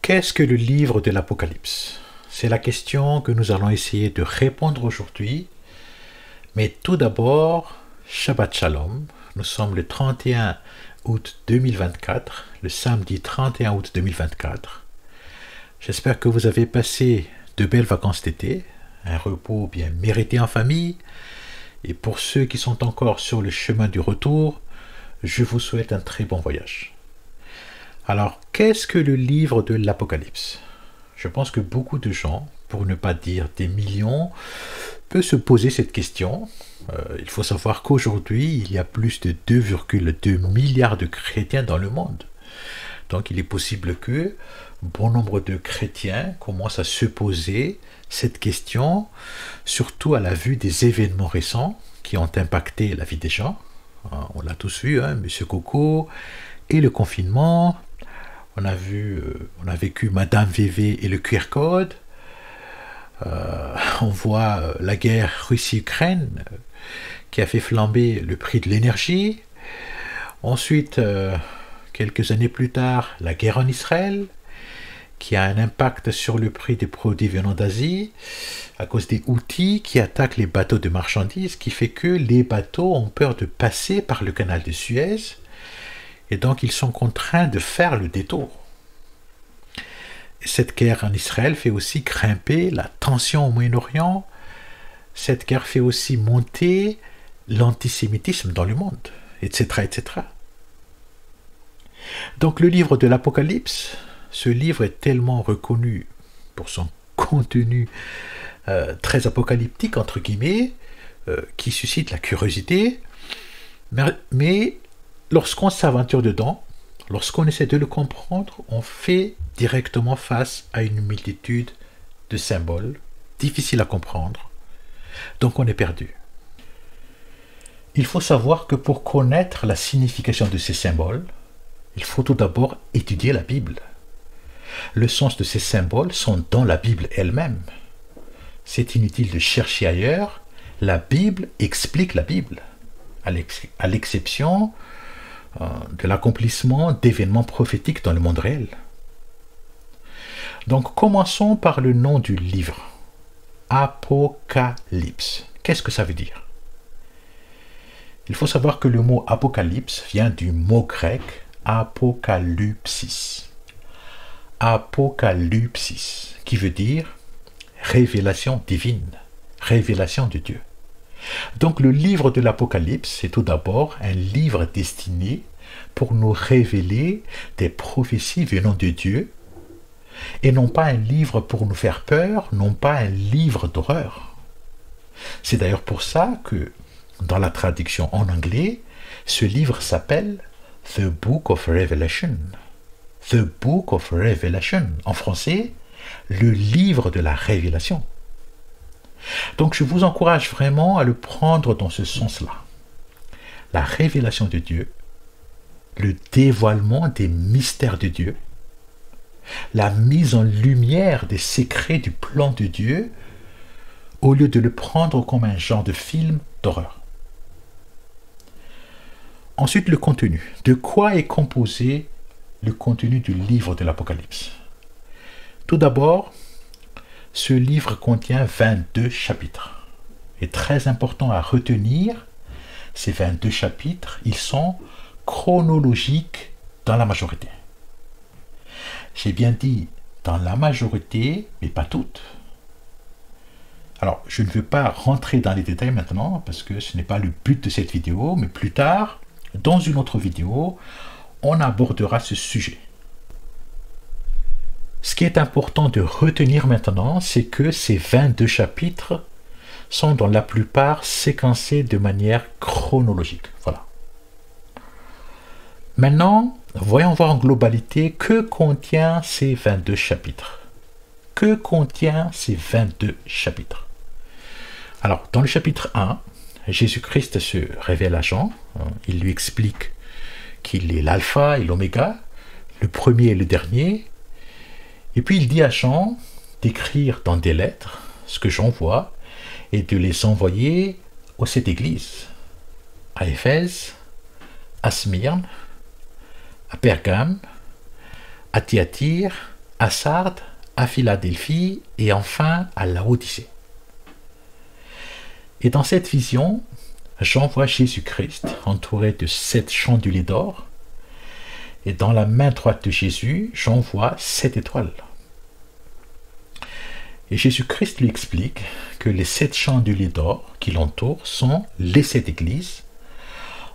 Qu'est-ce que le livre de l'Apocalypse? C'est la question que nous allons essayer de répondre aujourd'hui. Mais tout d'abord, Shabbat Shalom. Nous sommes le 31 août 2024, le samedi 31 août 2024. J'espère que vous avez passé de belles vacances d'été, un repos bien mérité en famille. Et pour ceux qui sont encore sur le chemin du retour, je vous souhaite un très bon voyage. Alors, qu'est-ce que le livre de l'Apocalypse? Je pense que beaucoup de gens, pour ne pas dire des millions, peuvent se poser cette question. Il faut savoir qu'aujourd'hui, il y a plus de 2,2 milliards de chrétiens dans le monde. Donc, il est possible que bon nombre de chrétiens commencent à se poser cette question, surtout à la vue des événements récents qui ont impacté la vie des gens. On l'a tous vu, Monsieur Coco et le confinement. On a vécu Madame VV et le QR code. On voit la guerre Russie-Ukraine qui a fait flamber le prix de l'énergie. Ensuite, quelques années plus tard, la guerre en Israël qui a un impact sur le prix des produits venant d'Asie à cause des Houthis qui attaquent les bateaux de marchandises, qui fait que les bateaux ont peur de passer par le canal de Suez et donc ils sont contraints de faire le détour. Et cette guerre en Israël fait aussi grimper la tension au Moyen-Orient. Cette guerre fait aussi monter l'antisémitisme dans le monde, etc., etc. Donc le livre de l'Apocalypse, ce livre est tellement reconnu pour son contenu très apocalyptique, entre guillemets, qui suscite la curiosité, mais lorsqu'on s'aventure dedans, lorsqu'on essaie de le comprendre, on fait directement face à une multitude de symboles difficiles à comprendre. Donc on est perdu. Il faut savoir que pour connaître la signification de ces symboles, il faut tout d'abord étudier la Bible. Le sens de ces symboles sont dans la Bible elle-même. C'est inutile de chercher ailleurs. La Bible explique la Bible, à l'exception de l'accomplissement d'événements prophétiques dans le monde réel. Donc commençons par le nom du livre. Apocalypse. Qu'est-ce que ça veut dire? Il faut savoir que le mot apocalypse vient du mot grec apokalypsis. Apocalypsis, qui veut dire révélation divine, révélation de Dieu. Donc le livre de l'Apocalypse, c'est tout d'abord un livre destiné pour nous révéler des prophéties venant de Dieu, et non pas un livre pour nous faire peur, non pas un livre d'horreur. C'est d'ailleurs pour ça que, dans la traduction en anglais, ce livre s'appelle The Book of Revelation. The Book of Revelation. En français, le livre de la révélation. Donc je vous encourage vraiment à le prendre dans ce sens-là. La révélation de Dieu, le dévoilement des mystères de Dieu, la mise en lumière des secrets du plan de Dieu, au lieu de le prendre comme un genre de film d'horreur. Ensuite, le contenu. De quoi est composé le contenu du livre de l'Apocalypse? Tout d'abord, ce livre contient 22 chapitres. Et très important à retenir, ces 22 chapitres, ils sont chronologiques dans la majorité. J'ai bien dit dans la majorité, mais pas toutes. Alors, je ne veux pas rentrer dans les détails maintenant, parce que ce n'est pas le but de cette vidéo, mais plus tard, dans une autre vidéo, on abordera ce sujet. Ce qui est important de retenir maintenant, c'est que ces 22 chapitres sont dans la plupart séquencés de manière chronologique. Voilà. Maintenant, voyons voir en globalité que contient ces 22 chapitres. Que contient ces 22 chapitres? Alors, dans le chapitre 1, Jésus-Christ se révèle à Jean. Il lui explique qu'il est l'alpha et l'oméga, le premier et le dernier. Et puis il dit à Jean d'écrire dans des lettres ce que Jean voit et de les envoyer aux 7 églises, à Éphèse, à Smyrne, à Pergame, à Thyatire, à Sardes, à Philadelphie et enfin à Laodicée. Et dans cette vision, Jean voit Jésus-Christ entouré de 7 chandeliers d'or. Et dans la main droite de Jésus, Jean voit 7 étoiles. Et Jésus-Christ lui explique que les 7 chandeliers d'or qui l'entourent sont les 7 églises.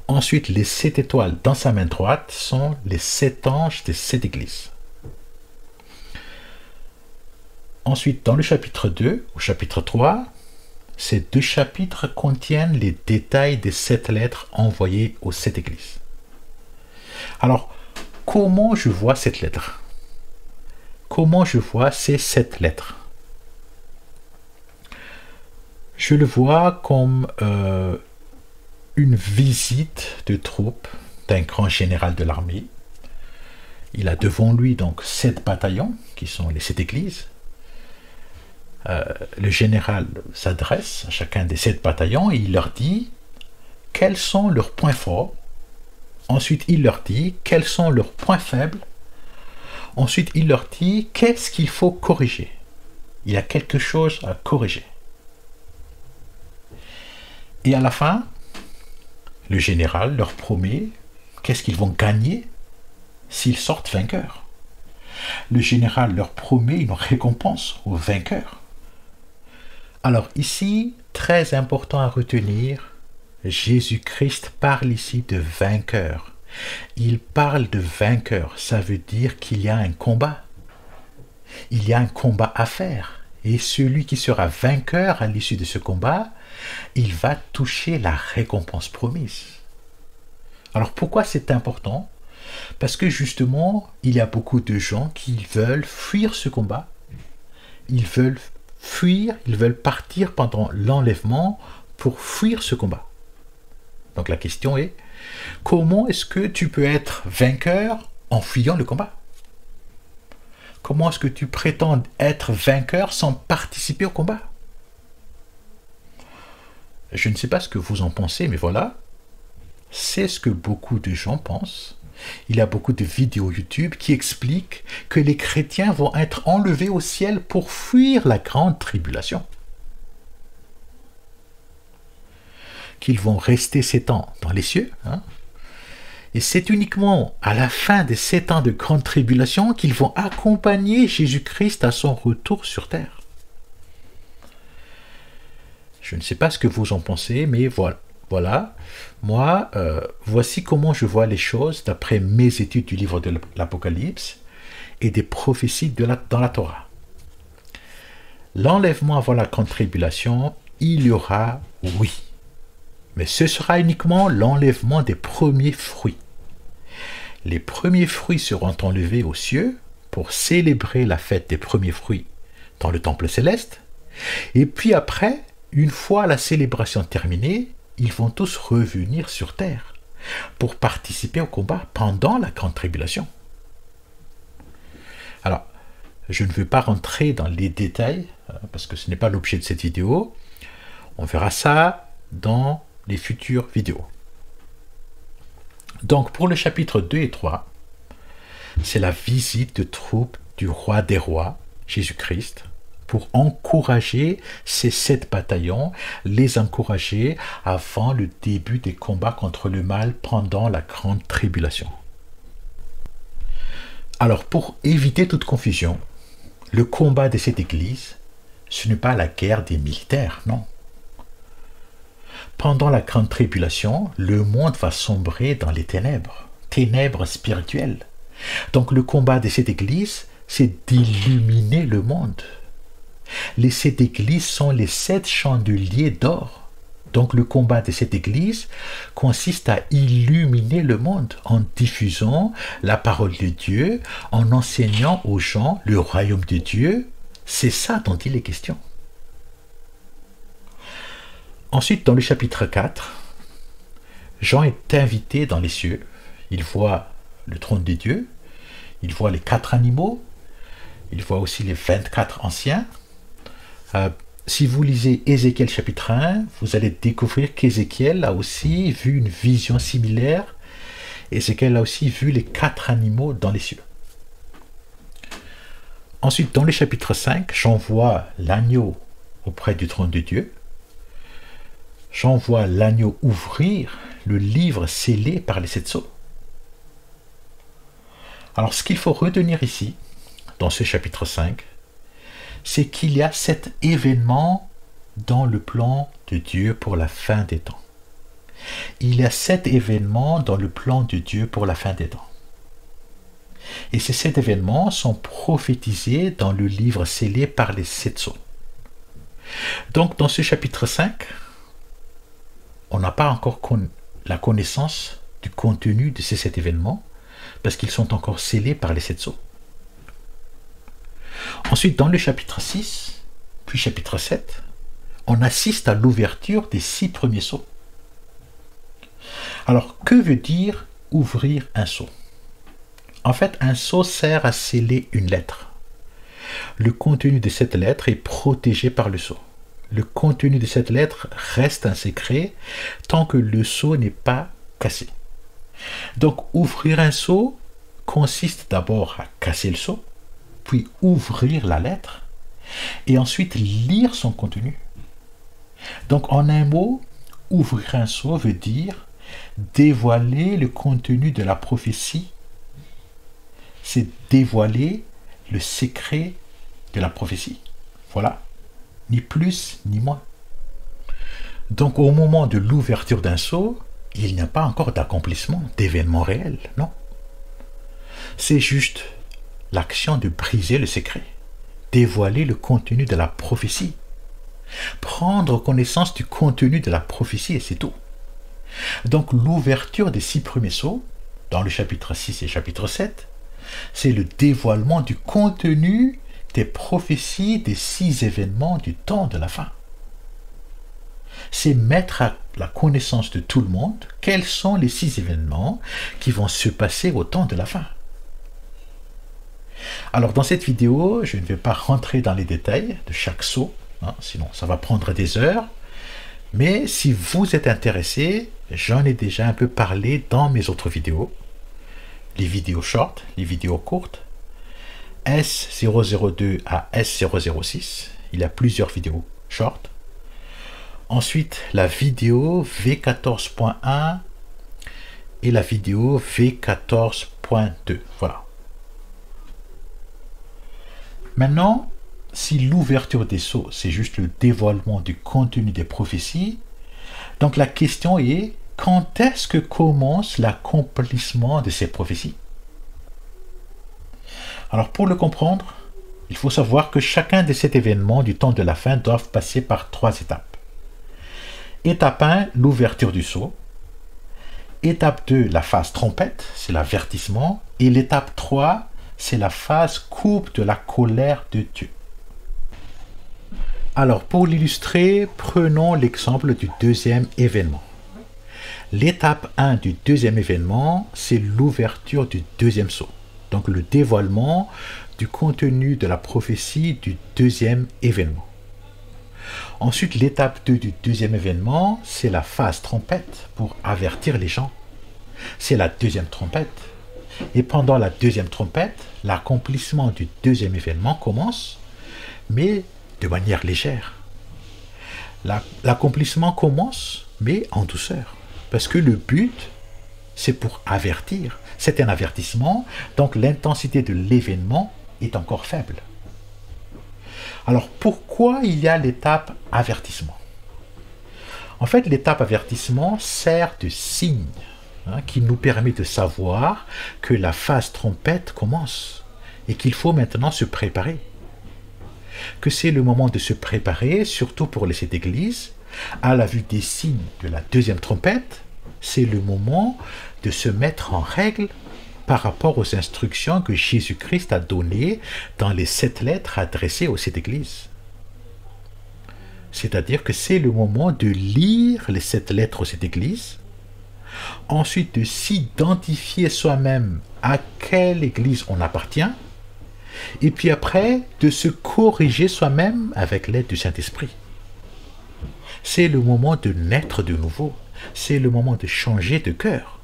Ensuite, les 7 étoiles dans sa main droite sont les 7 anges des 7 églises. Ensuite, dans le chapitre 2 au chapitre 3, ces 2 chapitres contiennent les détails des 7 lettres envoyées aux 7 églises. Alors, comment je vois cette lettre? Comment je vois ces 7 lettres? Je le vois comme une visite de troupes d'un grand général de l'armée. Il a devant lui donc 7 bataillons, qui sont les 7 églises. Le général s'adresse à chacun des 7 bataillons et il leur dit quels sont leurs points forts. Ensuite, il leur dit quels sont leurs points faibles. Ensuite, il leur dit qu'est-ce qu'il faut corriger. Il y a quelque chose à corriger. Et à la fin, le général leur promet qu'est-ce qu'ils vont gagner s'ils sortent vainqueurs. Le général leur promet une récompense aux vainqueurs. Alors ici, très important à retenir, Jésus-Christ parle ici de vainqueur. Il parle de vainqueur, ça veut dire qu'il y a un combat. Il y a un combat à faire. Et celui qui sera vainqueur à l'issue de ce combat, il va toucher la récompense promise. Alors pourquoi c'est important? Parce que justement, il y a beaucoup de gens qui veulent fuir ce combat. Ils veulent fuir, ils veulent partir pendant l'enlèvement pour fuir ce combat. Donc la question est, comment est-ce que tu peux être vainqueur en fuyant le combat? Comment est-ce que tu prétends être vainqueur sans participer au combat? Je ne sais pas ce que vous en pensez, mais voilà, c'est ce que beaucoup de gens pensent. Il y a beaucoup de vidéos YouTube qui expliquent que les chrétiens vont être enlevés au ciel pour fuir la grande tribulation. Qu'ils vont rester 7 ans dans les cieux. Et c'est uniquement à la fin des 7 ans de grande tribulation qu'ils vont accompagner Jésus-Christ à son retour sur terre. Je ne sais pas ce que vous en pensez, mais voilà. Moi, voici comment je vois les choses d'après mes études du livre de l'Apocalypse et des prophéties dans la Torah. L'enlèvement avant la grande tribulation, il y aura, oui. Mais ce sera uniquement l'enlèvement des premiers fruits. Les premiers fruits seront enlevés aux cieux pour célébrer la fête des premiers fruits dans le temple céleste. Et puis après, une fois la célébration terminée, ils vont tous revenir sur terre pour participer au combat pendant la grande tribulation. Alors, je ne veux pas rentrer dans les détails parce que ce n'est pas l'objet de cette vidéo. On verra ça dans les futures vidéos. Donc, pour le chapitre 2 et 3, c'est la visite de troupes du roi des rois, Jésus-Christ, pour encourager ces 7 bataillons, les encourager avant le début des combats contre le mal pendant la grande tribulation. Alors, pour éviter toute confusion, le combat de cette église, ce n'est pas la guerre des militaires, non. Pendant la grande tribulation, le monde va sombrer dans les ténèbres, ténèbres spirituelles. Donc le combat de cette église, c'est d'illuminer le monde. Les 7 églises sont les 7 chandeliers d'or. Donc le combat de cette église consiste à illuminer le monde en diffusant la parole de Dieu, en enseignant aux gens le royaume de Dieu. C'est ça dont il est question. Ensuite, dans le chapitre 4, Jean est invité dans les cieux. Il voit le trône de Dieu, il voit les 4 animaux, il voit aussi les 24 anciens. Si vous lisez Ézéchiel chapitre 1, vous allez découvrir qu'Ézéchiel a aussi vu une vision similaire. Ézéchiel a aussi vu les 4 animaux dans les cieux. Ensuite, dans le chapitre 5, j'envoie l'agneau auprès du trône de Dieu. J'envoie l'agneau ouvrir le livre scellé par les 7 sceaux. Alors, ce qu'il faut retenir ici, dans ce chapitre 5, c'est qu'il y a 7 événements dans le plan de Dieu pour la fin des temps. Il y a 7 événements dans le plan de Dieu pour la fin des temps. Et ces 7 événements sont prophétisés dans le livre scellé par les 7 sceaux. Donc, dans ce chapitre 5, on n'a pas encore la connaissance du contenu de ces 7 événements, parce qu'ils sont encore scellés par les 7 sceaux. Ensuite, dans le chapitre 6, puis chapitre 7, on assiste à l'ouverture des 6 premiers sceaux. Alors, que veut dire ouvrir un sceau? En fait, un sceau sert à sceller une lettre. Le contenu de cette lettre est protégé par le sceau. Le contenu de cette lettre reste un secret tant que le sceau n'est pas cassé. Donc, ouvrir un sceau consiste d'abord à casser le sceau, puis ouvrir la lettre, et ensuite lire son contenu. Donc, en un mot, ouvrir un sceau veut dire dévoiler le contenu de la prophétie. C'est dévoiler le secret de la prophétie. Voilà, ni plus ni moins. Donc, au moment de l'ouverture d'un sceau, il n'y a pas encore d'accomplissement, d'événement réel, non. C'est juste l'action de briser le secret, dévoiler le contenu de la prophétie, prendre connaissance du contenu de la prophétie et c'est tout. Donc l'ouverture des 6 premiers sceaux, dans le chapitre 6 et chapitre 7, c'est le dévoilement du contenu des prophéties des 6 événements du temps de la fin. C'est mettre à la connaissance de tout le monde quels sont les 6 événements qui vont se passer au temps de la fin. Alors dans cette vidéo, je ne vais pas rentrer dans les détails de chaque sceau, sinon ça va prendre des heures. Mais si vous êtes intéressé, j'en ai déjà un peu parlé dans mes autres vidéos. Les vidéos short, les vidéos courtes. S002 à S006, il y a plusieurs vidéos short. Ensuite, la vidéo V14.1 et la vidéo V14.2. Voilà. Maintenant, si l'ouverture des sceaux, c'est juste le dévoilement du contenu des prophéties, donc la question est, quand est-ce que commence l'accomplissement de ces prophéties? Alors pour le comprendre, il faut savoir que chacun de ces événements du temps de la fin doivent passer par 3 étapes. Étape 1, l'ouverture du sceau. Étape 2, la phase trompette, c'est l'avertissement. Et l'étape 3, c'est la phase coupe de la colère de Dieu. Alors, pour l'illustrer, prenons l'exemple du deuxième événement. L'étape 1 du deuxième événement, c'est l'ouverture du deuxième sceau. Donc, le dévoilement du contenu de la prophétie du deuxième événement. Ensuite, l'étape 2 du deuxième événement, c'est la phase trompette pour avertir les gens. C'est la deuxième trompette. Et pendant la deuxième trompette, l'accomplissement du deuxième événement commence, mais de manière légère. L'accomplissement commence, mais en douceur. Parce que le but, c'est pour avertir. C'est un avertissement, donc l'intensité de l'événement est encore faible. Alors, pourquoi il y a l'étape avertissement? En fait, l'étape avertissement sert de signe qui nous permet de savoir que la phase trompette commence et qu'il faut maintenant se préparer. Que c'est le moment de se préparer, surtout pour cette église, à la vue des signes de la deuxième trompette, c'est le moment de se mettre en règle par rapport aux instructions que Jésus-Christ a données dans les 7 lettres adressées aux 7 églises. C'est-à-dire que c'est le moment de lire les 7 lettres aux 7 églises, ensuite de s'identifier soi-même à quelle église on appartient, et puis après de se corriger soi-même avec l'aide du Saint-Esprit. C'est le moment de naître de nouveau, c'est le moment de changer de cœur.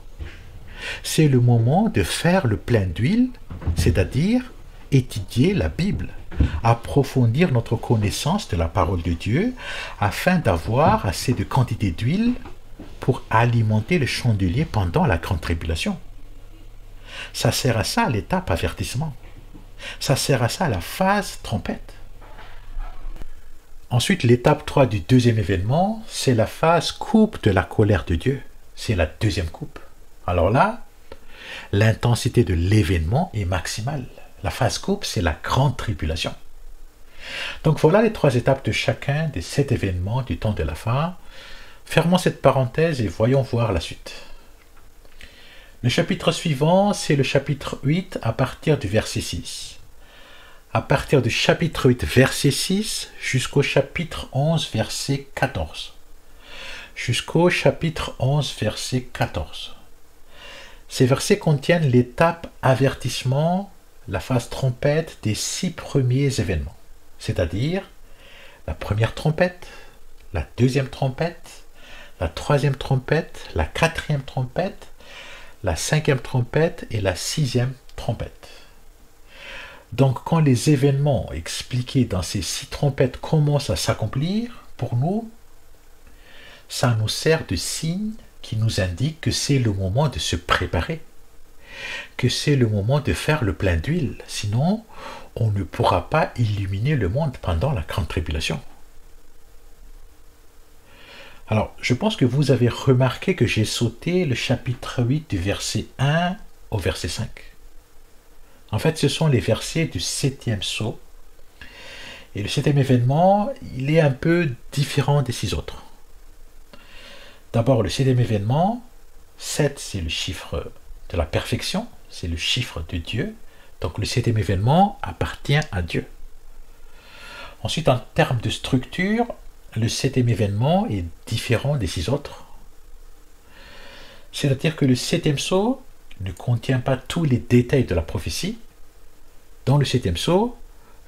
C'est le moment de faire le plein d'huile, c'est-à-dire étudier la Bible, approfondir notre connaissance de la parole de Dieu afin d'avoir assez de quantité d'huile pour alimenter le chandelier pendant la grande tribulation. Ça sert à ça l'étape avertissement. Ça sert à ça la phase trompette. Ensuite, l'étape 3 du deuxième événement, c'est la phase coupe de la colère de Dieu. C'est la deuxième coupe. Alors là, l'intensité de l'événement est maximale. La phase coupe, c'est la grande tribulation. Donc voilà les 3 étapes de chacun des 7 événements du temps de la fin. Fermons cette parenthèse et voyons voir la suite. Le chapitre suivant, c'est le chapitre 8 à partir du verset 6. À partir du chapitre 8, verset 6, jusqu'au chapitre 11, verset 14. Jusqu'au chapitre 11, verset 14. Ces versets contiennent l'étape avertissement, la phase trompette des 6 premiers événements, c'est-à-dire la première trompette, la deuxième trompette, la troisième trompette, la quatrième trompette, la 5e trompette et la 6e trompette. Donc quand les événements expliqués dans ces 6 trompettes commencent à s'accomplir, pour nous, ça nous sert de signe qui nous indique que c'est le moment de se préparer, que c'est le moment de faire le plein d'huile, sinon on ne pourra pas illuminer le monde pendant la grande tribulation. Alors, je pense que vous avez remarqué que j'ai sauté le chapitre 8 du verset 1 au verset 5. En fait, ce sont les versets du 7e sceau. Et le 7e événement, il est un peu différent des 6 autres. D'abord, le 7e événement, 7, c'est le chiffre de la perfection, c'est le chiffre de Dieu. Donc le 7e événement appartient à Dieu. Ensuite, en termes de structure, le 7e événement est différent des 6 autres. C'est-à-dire que le 7e sceau ne contient pas tous les détails de la prophétie. Dans le 7e sceau,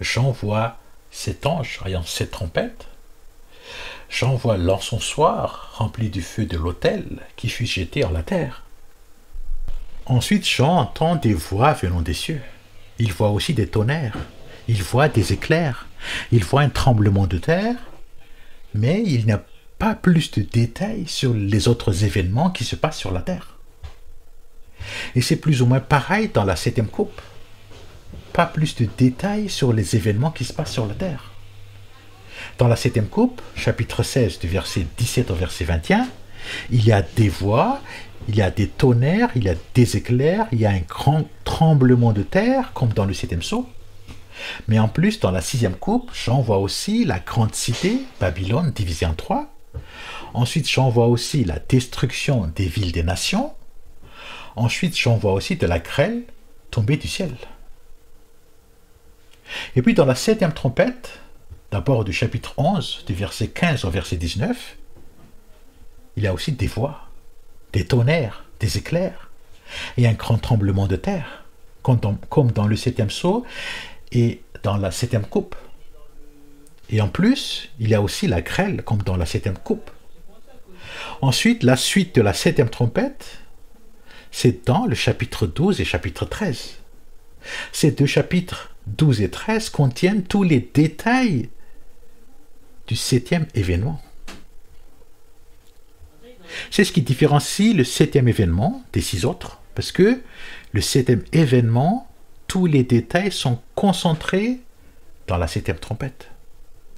Jean voit 7 anges ayant 7 trompettes. Jean voit l'encensoir rempli du feu de l'autel qui fut jeté en la terre. Ensuite, Jean entend des voix venant des cieux. Il voit aussi des tonnerres. Il voit des éclairs. Il voit un tremblement de terre. Mais il n'y a pas plus de détails sur les autres événements qui se passent sur la terre. Et c'est plus ou moins pareil dans la 7e coupe. Pas plus de détails sur les événements qui se passent sur la terre. Dans la 7e coupe, chapitre 16 du verset 17 au verset 21, il y a des voix, il y a des tonnerres, il y a des éclairs, il y a un grand tremblement de terre, comme dans le 7e sceau. Mais en plus, dans la 6e coupe, Jean voit aussi la grande cité, Babylone, divisée en 3. Ensuite, Jean voit aussi la destruction des villes des nations. Ensuite, Jean voit aussi de la grêle tomber du ciel. Et puis, dans la 7e trompette, d'abord du chapitre 11, du verset 15 au verset 19, il y a aussi des voix, des tonnerres, des éclairs, et un grand tremblement de terre, comme dans le 7e sceau, et dans la 7e coupe. Et en plus, il y a aussi la grêle, comme dans la 7e coupe. Ensuite, la suite de la 7e trompette, c'est dans le chapitre 12 et chapitre 13. Ces 2 chapitres 12 et 13 contiennent tous les détails du 7e événement. C'est ce qui différencie le 7e événement des 6 autres, parce que le 7e événement, tous les détails sont concentrés dans la 7e trompette.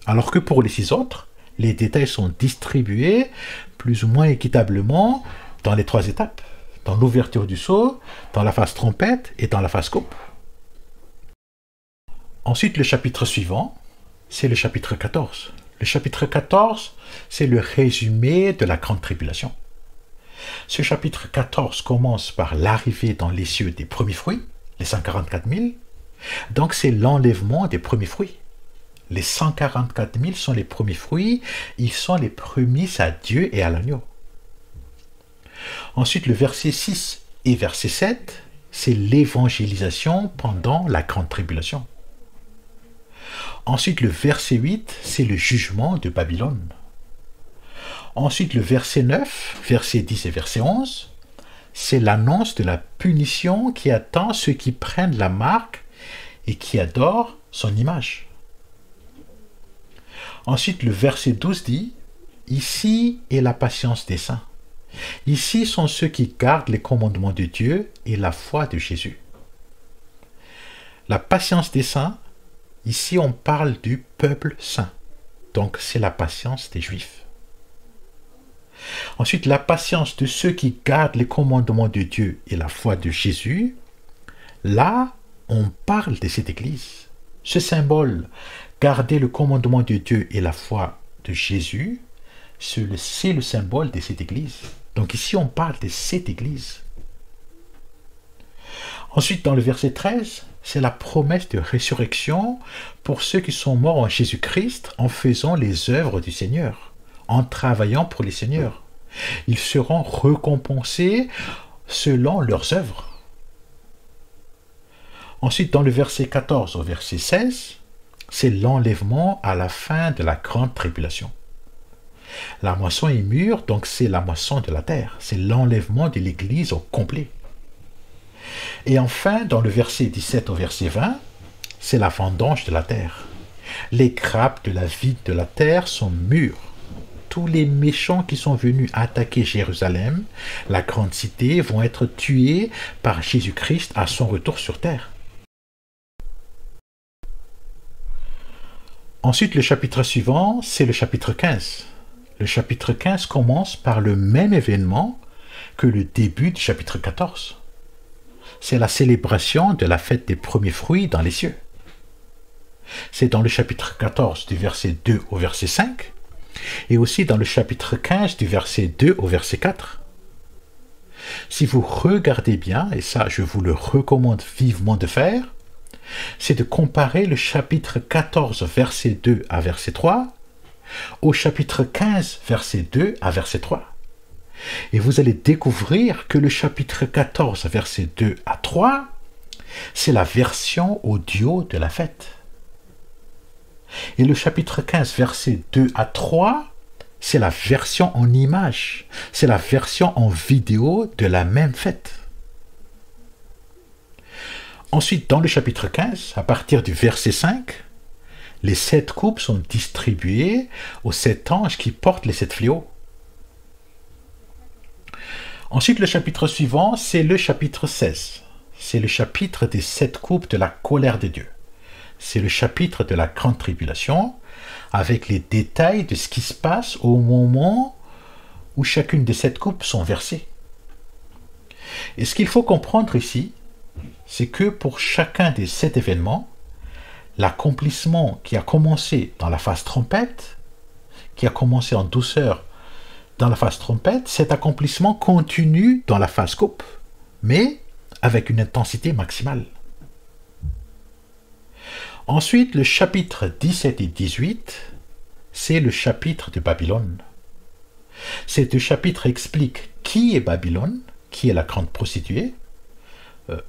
Alors que pour les 6 autres, les détails sont distribués plus ou moins équitablement dans les 3 étapes, dans l'ouverture du sceau, dans la phase trompette et dans la phase coupe. Ensuite, le chapitre suivant, c'est le chapitre 14. Le chapitre 14, c'est le résumé de la grande tribulation. Ce chapitre 14 commence par l'arrivée dans les cieux des premiers fruits, les 144 000. Donc c'est l'enlèvement des premiers fruits. Les 144 000 sont les premiers fruits, ils sont les prémices à Dieu et à l'agneau. Ensuite, le verset 6 et verset 7, c'est l'évangélisation pendant la grande tribulation. Ensuite, le verset 8, c'est le jugement de Babylone. Ensuite, le verset 9, verset 10 et verset 11, c'est l'annonce de la punition qui attend ceux qui prennent la marque et qui adorent son image. Ensuite, le verset 12 dit, « Ici est la patience des saints. Ici sont ceux qui gardent les commandements de Dieu et la foi de Jésus. » La patience des saints, ici on parle du peuple saint. Donc c'est la patience des Juifs. Ensuite, la patience de ceux qui gardent les commandements de Dieu et la foi de Jésus. Là, on parle de cette Église. Ce symbole, garder le commandement de Dieu et la foi de Jésus, c'est le symbole de cette Église. Donc ici, on parle de cette Église. Ensuite, dans le verset 13, c'est la promesse de résurrection pour ceux qui sont morts en Jésus-Christ en faisant les œuvres du Seigneur, en travaillant pour les Seigneurs. Ils seront récompensés selon leurs œuvres. Ensuite, dans le verset 14 au verset 16, c'est l'enlèvement à la fin de la grande tribulation. La moisson est mûre, donc c'est la moisson de la terre. C'est l'enlèvement de l'Église au complet. Et enfin, dans le verset 17 au verset 20, c'est la vendange de la terre. Les grappes de la vie de la terre sont mûres. Tous les méchants qui sont venus attaquer Jérusalem, la grande cité, vont être tués par Jésus-Christ à son retour sur terre. Ensuite, le chapitre suivant, c'est le chapitre 15. Le chapitre 15 commence par le même événement que le début du chapitre 14. C'est la célébration de la fête des premiers fruits dans les cieux. C'est dans le chapitre 14 du verset 2 au verset 5 et aussi dans le chapitre 15 du verset 2 au verset 4. Si vous regardez bien, et ça je vous le recommande vivement de faire, c'est de comparer le chapitre 14 verset 2 à verset 3 au chapitre 15 verset 2 à verset 3. Et vous allez découvrir que le chapitre 14 verset 2 à 3, c'est la version audio de la fête. Et le chapitre 15 verset 2 à 3, c'est la version en image, c'est la version en vidéo de la même fête. Ensuite, dans le chapitre 15, à partir du verset 5, les 7 coupes sont distribuées aux 7 anges qui portent les 7 fléaux. Ensuite, le chapitre suivant, c'est le chapitre 16. C'est le chapitre des 7 coupes de la colère de Dieu. C'est le chapitre de la grande tribulation, avec les détails de ce qui se passe au moment où chacune des 7 coupes sont versées. Et ce qu'il faut comprendre ici, c'est que pour chacun des 7 événements, l'accomplissement qui a commencé dans la phase trompette, qui a commencé en douceur dans la phase trompette, cet accomplissement continue dans la phase coupe, mais avec une intensité maximale. Ensuite, le chapitre 17 et 18, c'est le chapitre de Babylone. Ces 2 chapitres expliquent qui est Babylone, qui est la grande prostituée.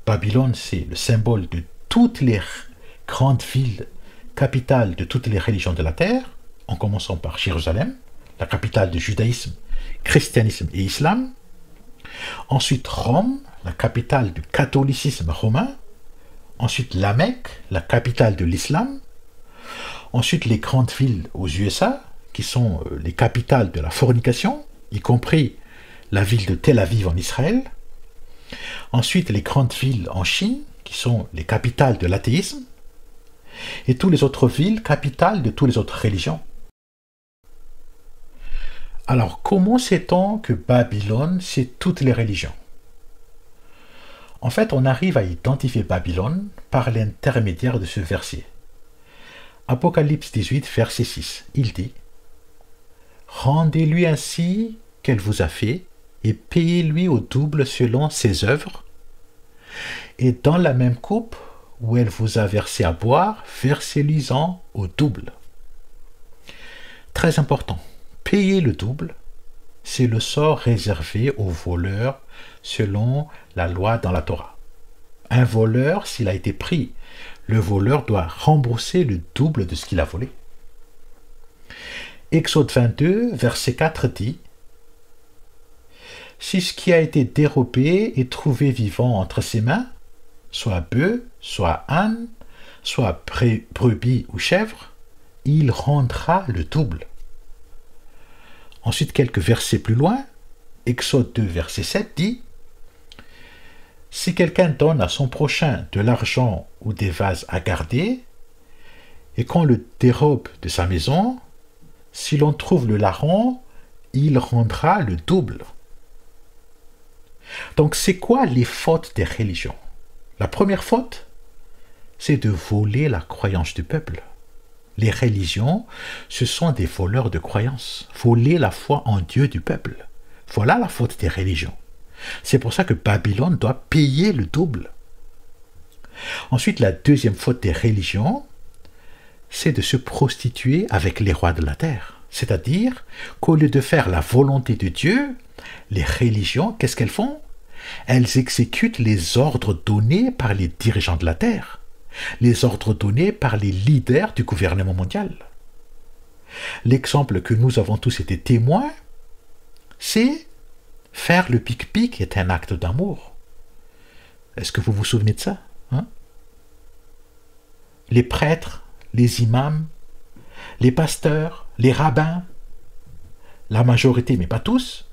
Babylone, c'est le symbole de toutes les grandes villes capitales de toutes les religions de la terre, en commençant par Jérusalem, la capitale du judaïsme, christianisme et islam. Ensuite, Rome, la capitale du catholicisme romain. Ensuite, la Mecque, la capitale de l'islam. Ensuite, les grandes villes aux USA, qui sont les capitales de la fornication, y compris la ville de Tel Aviv en Israël. Ensuite, les grandes villes en Chine, qui sont les capitales de l'athéisme. Et toutes les autres villes capitales de toutes les autres religions. Alors, comment sait-on que Babylone, c'est toutes les religions? En fait, on arrive à identifier Babylone par l'intermédiaire de ce verset. Apocalypse 18, verset 6, il dit « Rendez-lui ainsi qu'elle vous a fait, et payez-lui au double selon ses œuvres, et dans la même coupe où elle vous a versé à boire, versez-lui-en au double. » Très important. Payer le double, c'est le sort réservé aux voleurs selon la loi dans la Torah. Un voleur, s'il a été pris, le voleur doit rembourser le double de ce qu'il a volé. Exode 22, verset 4 dit « Si ce qui a été dérobé est trouvé vivant entre ses mains, soit bœuf, soit âne, soit brebis ou chèvre, il rendra le double. Ensuite, quelques versets plus loin, Exode 2, verset 7 dit « Si quelqu'un donne à son prochain de l'argent ou des vases à garder, et qu'on le dérobe de sa maison, si l'on trouve le larron, il rendra le double. » Donc, c'est quoi les fautes des religions? La première faute, c'est de voler la croyance du peuple. Les religions, ce sont des voleurs de croyances. Voler la foi en Dieu du peuple. Voilà la faute des religions. C'est pour ça que Babylone doit payer le double. Ensuite, la deuxième faute des religions, c'est de se prostituer avec les rois de la terre. C'est-à-dire qu'au lieu de faire la volonté de Dieu, les religions, qu'est-ce qu'elles font? Elles exécutent les ordres donnés par les dirigeants de la terre, les ordres donnés par les leaders du gouvernement mondial. L'exemple que nous avons tous été témoins, c'est faire le pic-pic est un acte d'amour. Est-ce que vous vous souvenez de ça? Les prêtres, les imams, les pasteurs, les rabbins, la majorité, mais pas tous,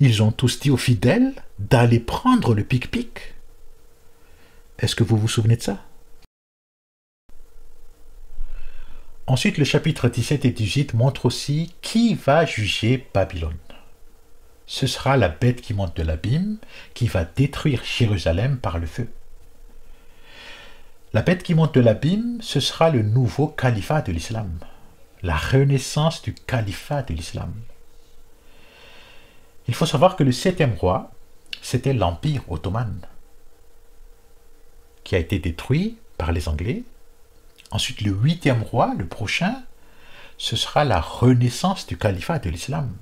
ils ont tous dit aux fidèles d'aller prendre le pic-pic. Est-ce que vous vous souvenez de ça? Ensuite, le chapitre 17 et 18 montre aussi qui va juger Babylone. Ce sera la bête qui monte de l'abîme, qui va détruire Jérusalem par le feu. La bête qui monte de l'abîme, ce sera le nouveau califat de l'islam, la renaissance du califat de l'islam. Il faut savoir que le 7e roi, c'était l'Empire ottoman, qui a été détruit par les Anglais. Ensuite, le 8e roi, le prochain, ce sera la renaissance du califat de l'islam.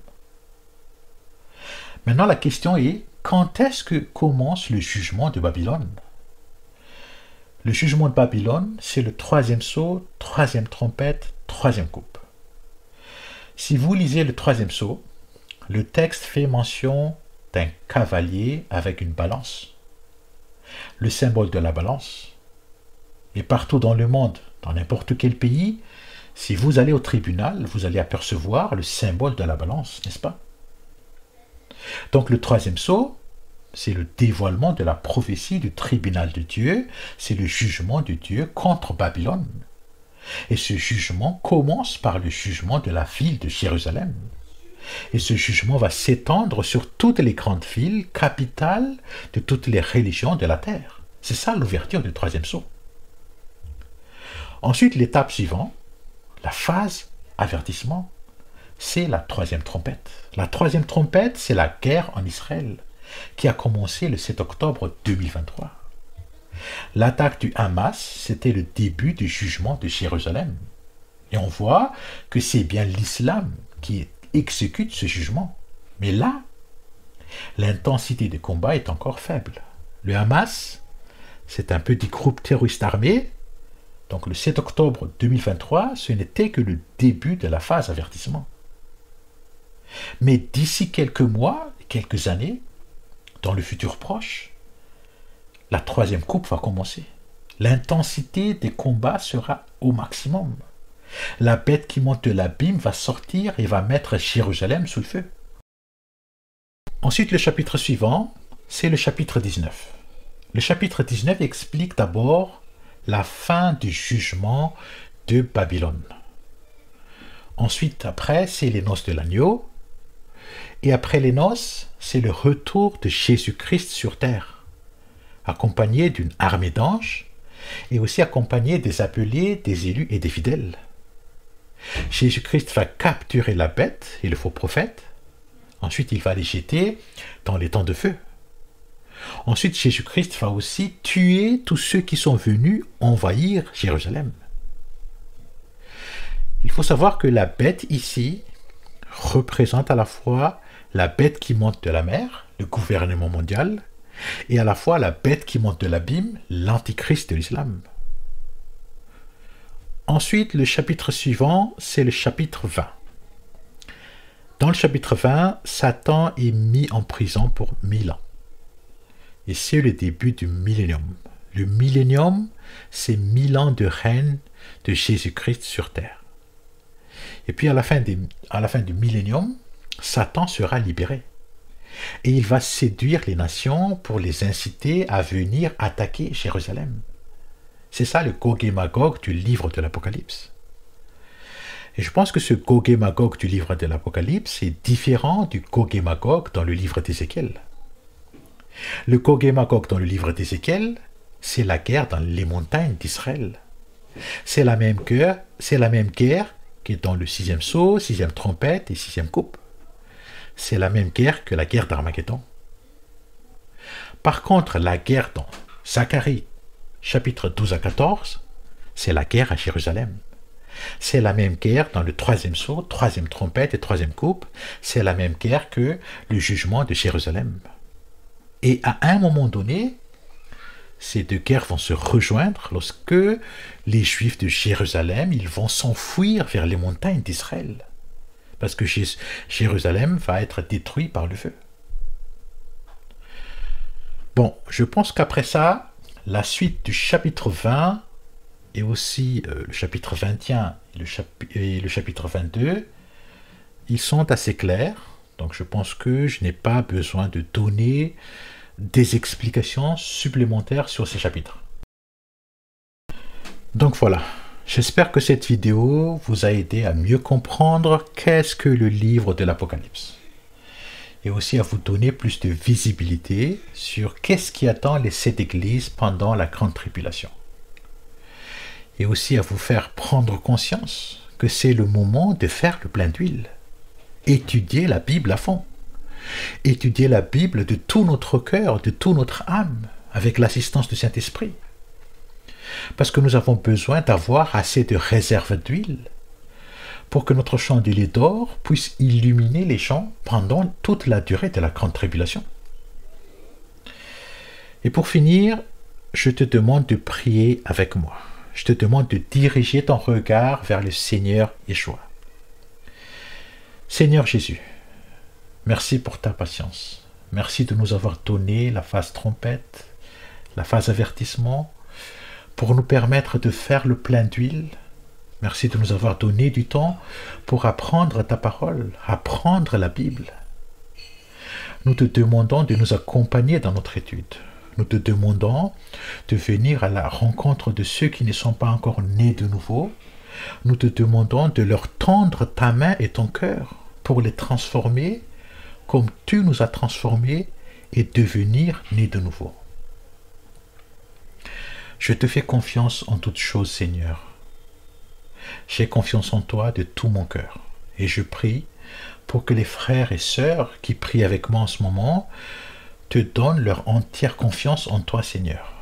Maintenant, la question est, quand est-ce que commence le jugement de Babylone? Le jugement de Babylone, c'est le 3e sceau, 3e trompette, 3e coupe. Si vous lisez le 3e sceau, le texte fait mention d'un cavalier avec une balance, le symbole de la balance. Et partout dans le monde, dans n'importe quel pays, si vous allez au tribunal, vous allez apercevoir le symbole de la balance, n'est-ce pas? Donc le 3e sceau, c'est le dévoilement de la prophétie du tribunal de Dieu, c'est le jugement de Dieu contre Babylone. Et ce jugement commence par le jugement de la ville de Jérusalem. Et ce jugement va s'étendre sur toutes les grandes villes, capitales de toutes les religions de la terre. C'est ça l'ouverture du 3e sceau. Ensuite, l'étape suivante, la phase avertissement, c'est la 3e trompette. La 3e trompette, c'est la guerre en Israël, qui a commencé le 7 octobre 2023. L'attaque du Hamas, c'était le début du jugement de Jérusalem. Et on voit que c'est bien l'islam qui exécute ce jugement. Mais là, l'intensité des combats est encore faible. Le Hamas, c'est un petit groupe terroriste armé. Donc le 7 octobre 2023, ce n'était que le début de la phase avertissement. Mais d'ici quelques mois, quelques années, dans le futur proche, la 3e coupe va commencer. L'intensité des combats sera au maximum. La bête qui monte de l'abîme va sortir et va mettre Jérusalem sous le feu. Ensuite, le chapitre suivant, c'est le chapitre 19. Le chapitre 19 explique d'abord la fin du jugement de Babylone. Ensuite, après, c'est les noces de l'agneau. Et après les noces, c'est le retour de Jésus-Christ sur terre, accompagné d'une armée d'anges et aussi accompagné des appelés, des élus et des fidèles. Jésus-Christ va capturer la bête et le faux prophète. Ensuite, il va les jeter dans les temps de feu. Ensuite, Jésus-Christ va aussi tuer tous ceux qui sont venus envahir Jérusalem. Il faut savoir que la bête ici représente à la fois la bête qui monte de la mer, le gouvernement mondial, et à la fois la bête qui monte de l'abîme, l'antichrist de l'islam. Ensuite, le chapitre suivant, c'est le chapitre 20. Dans le chapitre 20, Satan est mis en prison pour 1000 ans. Et c'est le début du millénium, Le millénium, c'est 1000 ans de règne de Jésus-Christ sur terre. Et puis à la fin du millénium, Satan sera libéré. Et il va séduire les nations pour les inciter à venir attaquer Jérusalem. C'est ça le Gog et Magog du livre de l'Apocalypse. Et je pense que ce Gog et Magog du livre de l'Apocalypse est différent du Gog et Magog dans le livre d'Ézéchiel. Le Gog et Magog dans le livre d'Ézéchiel, c'est la guerre dans les montagnes d'Israël. C'est la même guerre qui est dans le 6e sceau, 6e trompette et 6e coupe. C'est la même guerre que la guerre d'Armageddon. Par contre, la guerre dans Zacharie, chapitre 12 à 14, c'est la guerre à Jérusalem. C'est la même guerre dans le 3e sceau, 3e trompette et 3e coupe. C'est la même guerre que le jugement de Jérusalem. Et à un moment donné, ces deux guerres vont se rejoindre lorsque les Juifs de Jérusalem, ils vont s'enfuir vers les montagnes d'Israël. Parce que Jérusalem va être détruit par le feu. Bon, je pense qu'après ça, la suite du chapitre 20 et aussi le chapitre 21 et le chapitre 22, ils sont assez clairs. Donc je pense que je n'ai pas besoin de donner des explications supplémentaires sur ces chapitres. Donc voilà, j'espère que cette vidéo vous a aidé à mieux comprendre qu'est-ce que le livre de l'Apocalypse. Et aussi à vous donner plus de visibilité sur qu'est-ce qui attend les 7 églises pendant la grande tribulation. Et aussi à vous faire prendre conscience que c'est le moment de faire le plein d'huile. Étudier la Bible à fond. Étudier la Bible de tout notre cœur, de toute notre âme, avec l'assistance du Saint-Esprit. Parce que nous avons besoin d'avoir assez de réserve d'huile pour que notre chandelier d'or puisse illuminer les gens pendant toute la durée de la grande tribulation. Et pour finir, je te demande de prier avec moi. Je te demande de diriger ton regard vers le Seigneur Yeshua. Seigneur Jésus, merci pour ta patience. Merci de nous avoir donné la phase trompette, la phase avertissement, pour nous permettre de faire le plein d'huile. Merci de nous avoir donné du temps pour apprendre ta parole, apprendre la Bible. Nous te demandons de nous accompagner dans notre étude. Nous te demandons de venir à la rencontre de ceux qui ne sont pas encore nés de nouveau. Nous te demandons de leur tendre ta main et ton cœur pour les transformer comme tu nous as transformés et devenir nés de nouveau. Je te fais confiance en toutes choses, Seigneur. J'ai confiance en toi de tout mon cœur. Et je prie pour que les frères et sœurs qui prient avec moi en ce moment te donnent leur entière confiance en toi, Seigneur.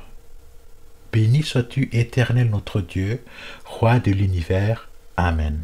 Béni sois-tu, Éternel notre Dieu, Roi de l'univers. Amen.